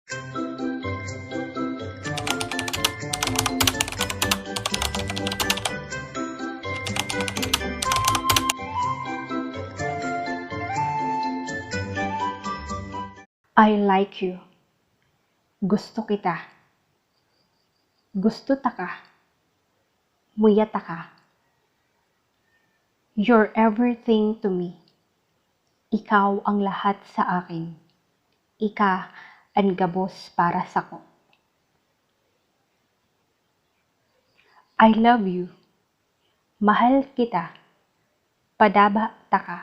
I like you. Gusto kita. Gusto ta ka. Muyata ka. You're everything to me. Ikaw ang lahat sa akin. Ika ang gabos para sa ko. I love you. Mahal kita. Padaba ta ka.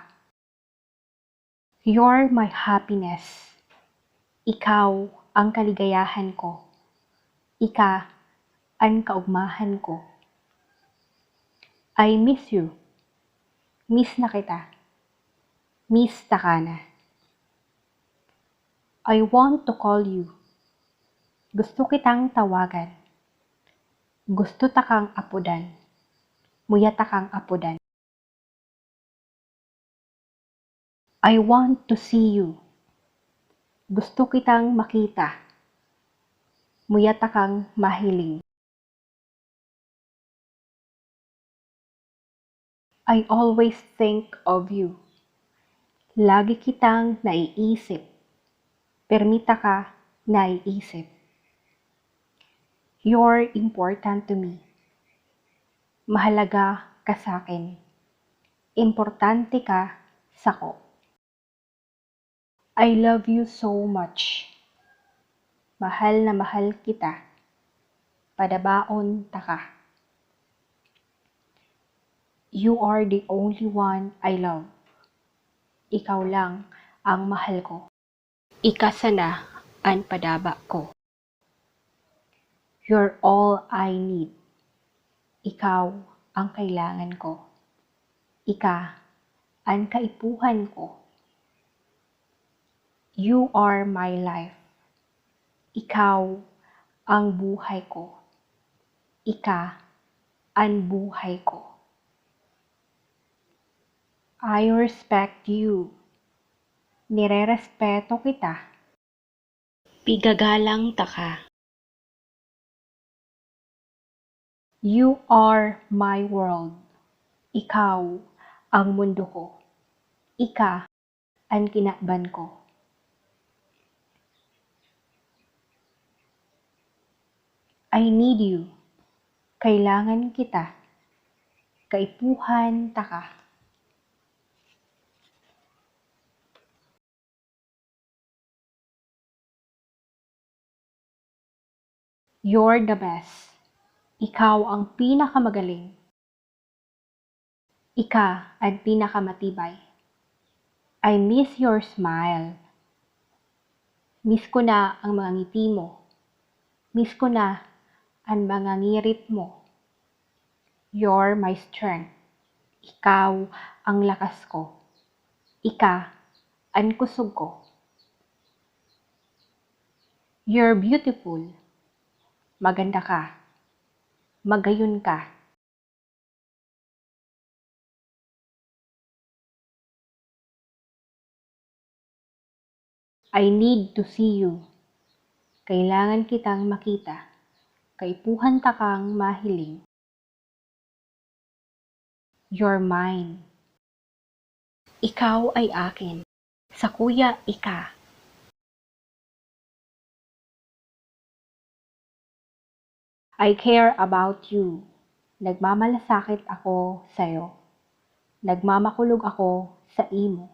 You're my happiness. Ikaw ang kaligayahan ko. Ika ang kaugmahan ko. I miss you. Miss na kita. Miss ta ka na. I want to call you. Gusto kitang tawagan. Gusto ta kang apudan. Muyata kang apudan. I want to see you. Gusto kitang makita. Muyata kang mahiling. I always think of you. Lagi kitang naiisip. Permita ka naiisip. You're important to me. Mahalaga ka sa akin. Importante ka sa ko. I love you so much. Mahal na mahal kita. Padabaon ta ka. You are the only one I love. Ikaw lang ang mahal ko. Ikasana ang padaba ko. You're all I need. Ikaw ang kailangan ko. Ika ang kaipuhan ko. You are my life. Ikaw ang buhay ko. Ika ang buhay ko. I respect you. Nirerespeto kita. Pigagalang ta ka. You are my world. Ikaw ang mundo ko. Ika ang kinakban ko. I need you. Kailangan kita. Kaipuhan ta ka. You're the best. Ikaw ang pinakamagaling. Ika ang pinakamatibay. I miss your smile. Miss ko na ang mga ngiti mo. Miss ko na ang mga ngirit mo. You're my strength. Ikaw ang lakas ko. Ika ang kusog ko. You're beautiful. Maganda ka. Magayon ka. I need to see you. Kailangan kitang makita. Kaipuhan ta kang mahiling. You're mine. Ikaw ay akin. Sa kuya, ika. I care about you. Nagmamalasakit ako sa'yo. Nagmamakulog ako sa imo.